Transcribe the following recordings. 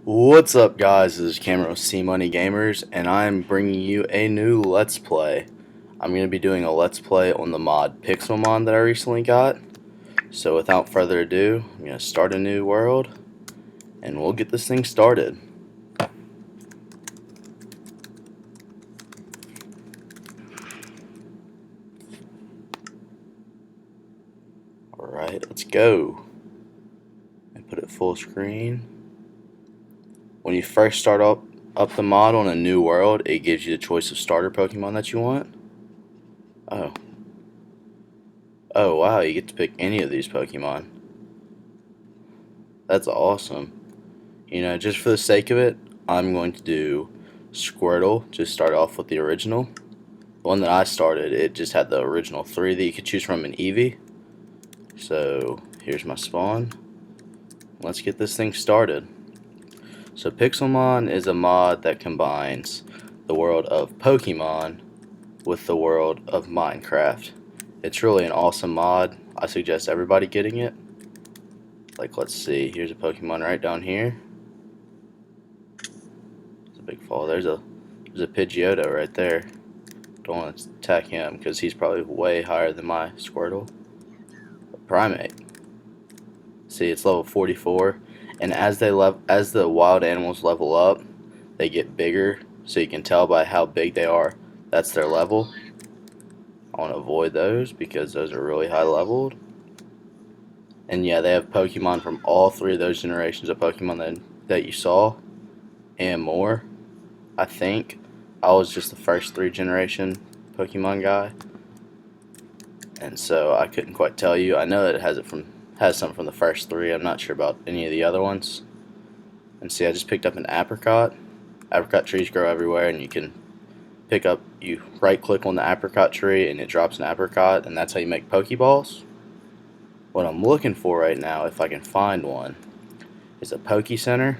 What's up, guys? This is Cameron with C Money Gamers, and I'm bringing you a new Let's Play. I'm going to be doing a Let's Play on the mod Pixelmon that I recently got. So without further ado, I'm going to start a new world, and we'll get this thing started. Alright, let's go. And put it full screen. When you first start up the mod on a new world, it gives you the choice of starter Pokemon that you want. Oh wow, you get to pick any of these Pokemon. That's awesome. You know, just for the sake of it, I'm going to do Squirtle, just start off with the original. The one that I started, it just had the original 3 that you could choose from in Eevee. So, here's my spawn. Let's get this thing started. So, Pixelmon is a mod that combines the world of Pokemon with the world of Minecraft. It's really an awesome mod. I suggest everybody getting it. Like, let's see, here's a Pokemon right down here. It's a big fall. There's a Pidgeotto right there. Don't want to attack him because he's probably way higher than my Squirtle. A Primate. See, it's level 44, and as the wild animals level up, they get bigger. So you can tell by how big they are. That's their level. I want to avoid those because those are really high leveled. And yeah, they have Pokemon from all 3 of those generations of Pokemon that you saw and more. I think I was just the first 3 generation Pokemon guy, and so I couldn't quite tell you. I know that it has some from the first 3. I'm not sure about any of the other ones. And see, I just picked up an apricot. Apricot trees grow everywhere, and you right click on the apricot tree and it drops an apricot, and that's how you make Pokeballs. What I'm looking for right now, if I can find one, is a Poke Center,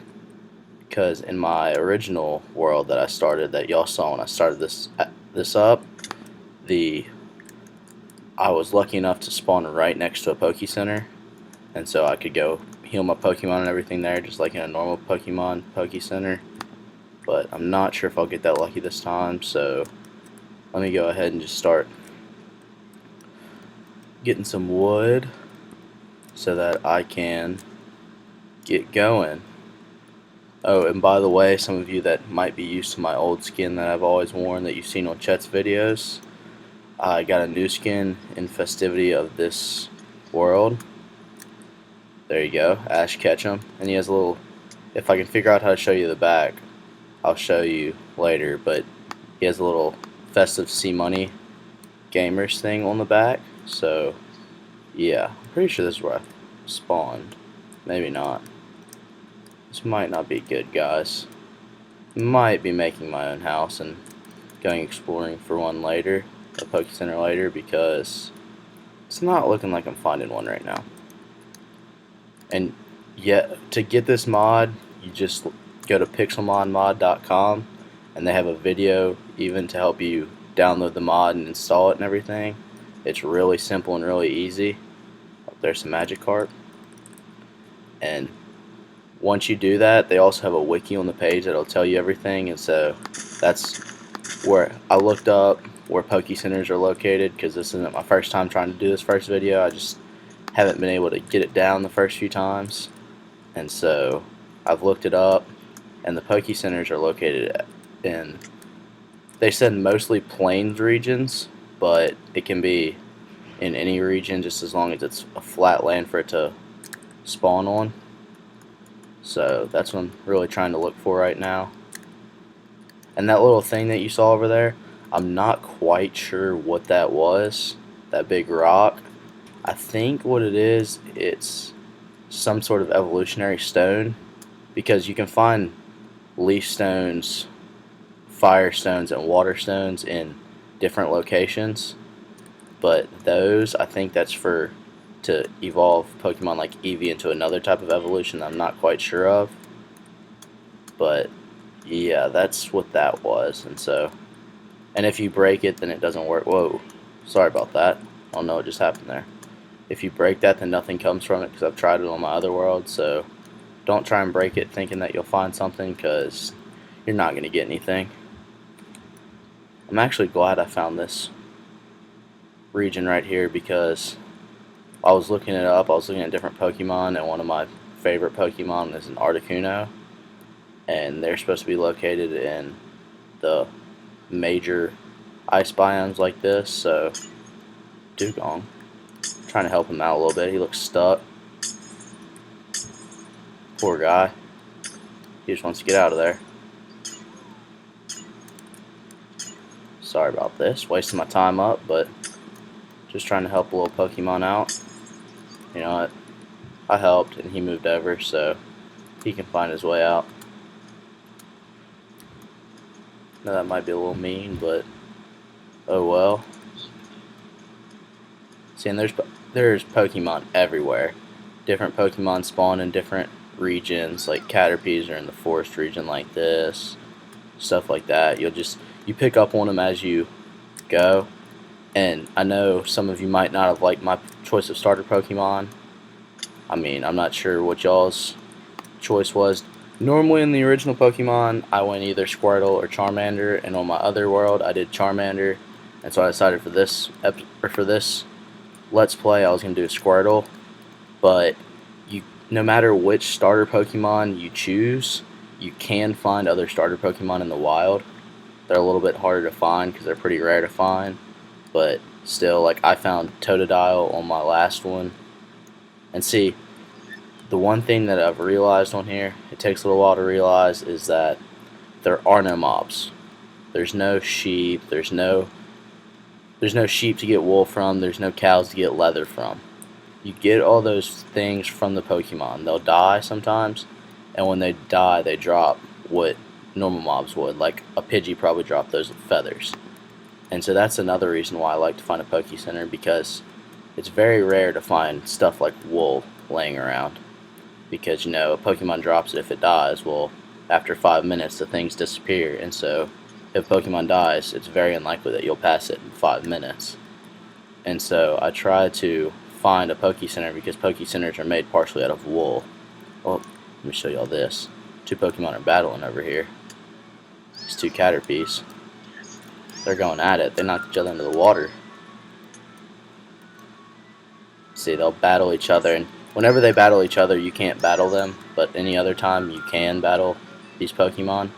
because in my original world that I started, that y'all saw when I started this up, I was lucky enough to spawn right next to a Poke Center, and so I could go heal my Pokemon and everything there, just like in a normal Pokemon Poke Center. But I'm not sure if I'll get that lucky this time, so let me go ahead and just start getting some wood so that I can get going. Oh, and by the way, some of you that might be used to my old skin that I've always worn that you've seen on Chet's videos, I got a new skin in festivity of this world. There you go, Ash Ketchum. And he has a little, if I can figure out how to show you the back, I'll show you later, but he has a little festive C Money Gamers thing on the back. So, yeah, I'm pretty sure this is where I spawned. Maybe not. This might not be good, guys. Might be making my own house and going exploring for one later, a Poke Center later, because it's not looking like I'm finding one right now. And yet, to get this mod, you just go to pixelmonmod.com, and they have a video even to help you download the mod and install it and everything. It's really simple and really easy. Oh, there's some Magikarp. And once you do that, they also have a wiki on the page that'll tell you everything, and so that's where I looked up where Poke Centers are located, because this isn't my first time trying to do this first video. I just haven't been able to get it down the first few times, and so I've looked it up, and the Poke Centers are located in, they said mostly plains regions, but it can be in any region just as long as it's a flat land for it to spawn on. So that's what I'm really trying to look for right now. And that little thing that you saw over there, I'm not quite sure what that was, that big rock. I think what it is, it's some sort of evolutionary stone, because you can find leaf stones, fire stones, and water stones in different locations. But those, I think that's to evolve Pokemon like Eevee into another type of evolution that I'm not quite sure of. But yeah, that's what that was. And if you break it, then it doesn't work. Whoa, sorry about that. I don't know what just happened there. If you break that, then nothing comes from it, because I've tried it on my other world. So don't try and break it thinking that you'll find something, because you're not going to get anything. I'm actually glad I found this region right here, because I was looking it up, I was looking at different Pokemon, and one of my favorite Pokemon is an Articuno, and they're supposed to be located in the major ice biomes like this. So Dugong, trying to help him out a little bit. He looks stuck. Poor guy. He just wants to get out of there. Sorry about this, wasting my time up, but just trying to help a little Pokemon out. You know what? I helped and he moved over, so he can find his way out. Now that might be a little mean, but oh well. See, and there's Pokemon everywhere. Different Pokemon spawn in different regions, like Caterpies are in the forest region like this, stuff like that. You pick up on them as you go. And I know some of you might not have liked my choice of starter Pokemon. I mean, I'm not sure what y'all's choice was. Normally in the original Pokemon, I went either Squirtle or Charmander, and on my other world, I did Charmander. And so I decided for this Let's Play, I was going to do a Squirtle. But no matter which starter Pokemon you choose, you can find other starter Pokemon in the wild. They're a little bit harder to find because they're pretty rare to find. But still, like, I found Totodile on my last one. And see, the one thing that I've realized on here, it takes a little while to realize, is that there are no mobs. There's no sheep, there's no sheep to get wool from, there's no cows to get leather from. You get all those things from the Pokemon. They'll die sometimes, and when they die, they drop what normal mobs would. Like a Pidgey probably dropped those with feathers. And so that's another reason why I like to find a Poke Center, because it's very rare to find stuff like wool laying around. Because, you know, a Pokemon drops it, if it dies, well, after 5 minutes the things disappear, and so if a Pokemon dies, it's very unlikely that you'll pass it in 5 minutes. And so I try to find a Poke Center, because Poke Centers are made partially out of wool. Well, let me show y'all this. Two Pokemon are battling over here. These two Caterpies. They're going at it. They knock each other into the water. See, they'll battle each other, and whenever they battle each other, you can't battle them, but any other time you can battle these Pokemon.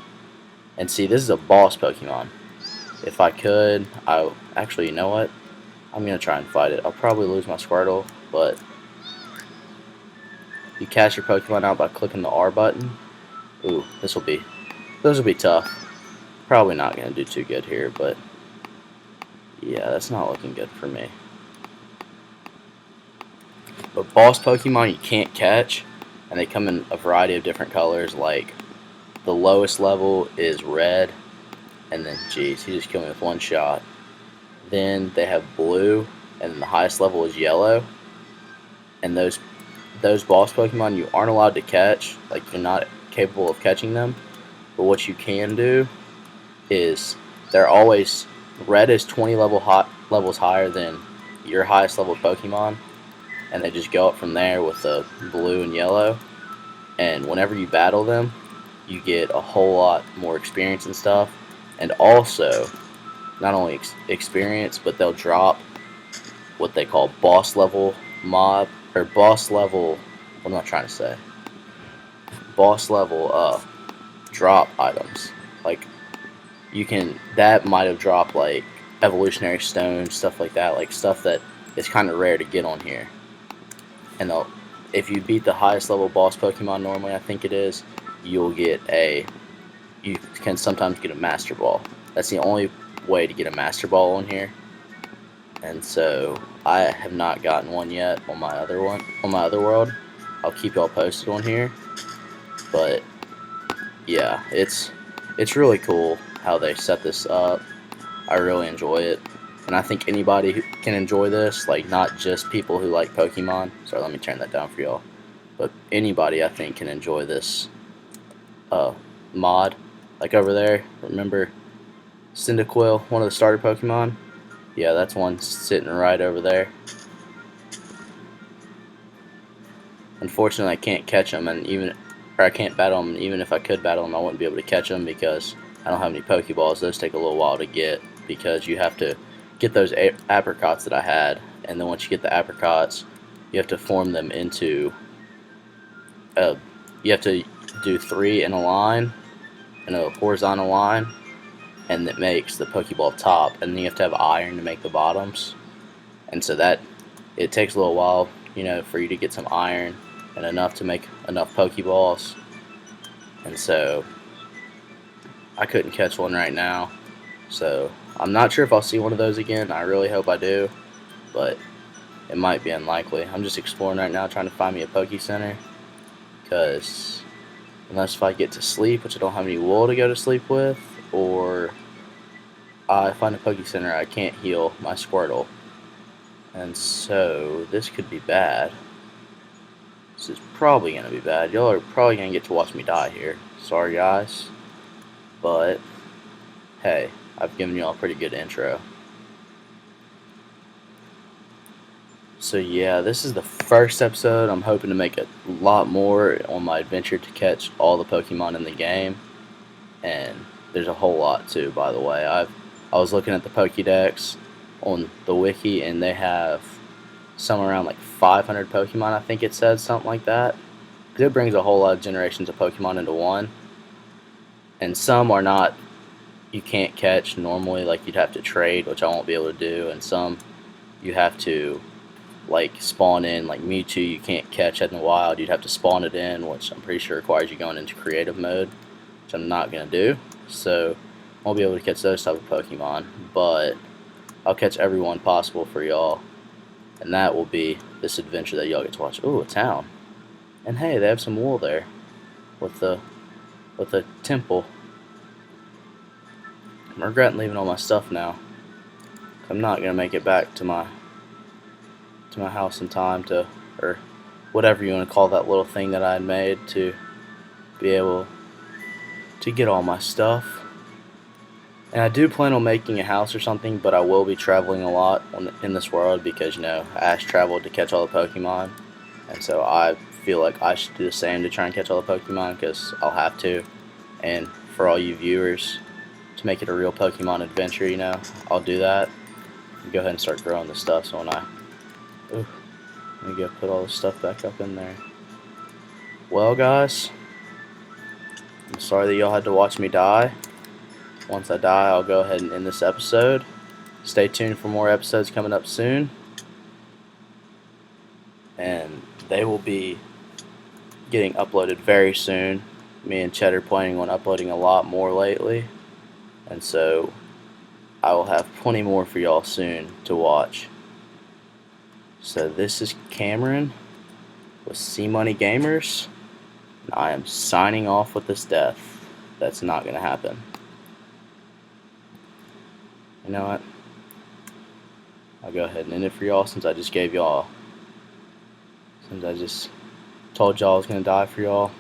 And see, this is a boss Pokemon. If I could, actually, you know what? I'm going to try and fight it. I'll probably lose my Squirtle, but you catch your Pokemon out by clicking the R button. Ooh, those will be tough. Probably not going to do too good here, but yeah, that's not looking good for me. But boss Pokemon you can't catch, and they come in a variety of different colors. Like the lowest level is red, and then geez, he just killed me with one shot. Then they have blue, and then the highest level is yellow. And those boss Pokemon you aren't allowed to catch, like you're not capable of catching them. But what you can do is they're always red is 20 levels higher than your highest level Pokemon, and they just go up from there with the blue and yellow. And whenever you battle them, you get a whole lot more experience and stuff. And also, not only experience, but they'll drop what they call boss level mob, or boss level, what am I trying to say? Boss level drop items. Like, that might have dropped like evolutionary stones, stuff like that, like stuff that is kind of rare to get on here. And if you beat the highest level boss Pokemon normally, I think it is, you can sometimes get a Master Ball. That's the only way to get a Master Ball on here. And so I have not gotten one yet on my other world. I'll keep y'all posted on here. But yeah, it's really cool how they set this up. I really enjoy it, and I think anybody who can enjoy this, like not just people who like Pokemon. Sorry, let me turn that down for y'all. But anybody, I think, can enjoy this mod. Like over there, remember Cyndaquil, one of the starter Pokemon? Yeah, that's one sitting right over there. Unfortunately, I can't catch them, and even or I can't battle them. Even if I could battle them, I wouldn't be able to catch them because I don't have any Pokeballs. Those take a little while to get because you have to get those apricots that I had, and then once you get the apricots, you have to form them into you have to do 3 in a line, in a horizontal line, and it makes the Pokeball top, and then you have to have iron to make the bottoms, and so that it takes a little while, you know, for you to get some iron and enough to make enough Pokeballs, and so I couldn't catch one right now, so I'm not sure if I'll see one of those again. I really hope I do, but it might be unlikely. I'm just exploring right now, trying to find me a Poke Center, because unless if I get to sleep, which I don't have any wool to go to sleep with, or I find a Poke Center, I can't heal my Squirtle. And so this could be bad. This is probably going to be bad. Y'all are probably going to get to watch me die here. Sorry guys. But, hey, I've given y'all a pretty good intro. So yeah, this is the first episode. I'm hoping to make a lot more on my adventure to catch all the Pokemon in the game. And there's a whole lot too, by the way. I was looking at the Pokédex on the wiki, and they have somewhere around like 500 Pokemon, I think it says, something like that. It brings a whole lot of generations of Pokemon into one. And some are not, you can't catch normally, like you'd have to trade, which I won't be able to do. And some you have to like spawn in, like Mewtwo you can't catch in the wild, you'd have to spawn it in, which I'm pretty sure requires you going into creative mode, which I'm not going to do. So I won't be able to catch those type of Pokemon, but I'll catch everyone possible for y'all, and that will be this adventure that y'all get to watch. Ooh, a town. And hey, they have some wool there with the temple. I'm regretting leaving all my stuff now. I'm not gonna make it back to my house in time to, or whatever you want to call that little thing that I had made, to be able to get all my stuff. And I do plan on making a house or something, but I will be traveling a lot in this world because, you know, Ash traveled to catch all the Pokemon, and so I feel like I should do the same to try and catch all the Pokemon, because I'll have to. And for all you viewers, to make it a real Pokemon adventure, you know, I'll do that. Go ahead and start growing the stuff. So when let me go put all this stuff back up in there. Well guys, I'm sorry that y'all had to watch me die. Once I die, I'll go ahead and end this episode. Stay tuned for more episodes coming up soon, and they will be getting uploaded very soon. Me and Chet are planning on uploading a lot more lately, and so I will have plenty more for y'all soon to watch. So this is Cameron with C Money Gamers, and I am signing off with this death. That's not going to happen. You know what? I'll go ahead and end it for y'all, since I just told y'all I was going to die for y'all.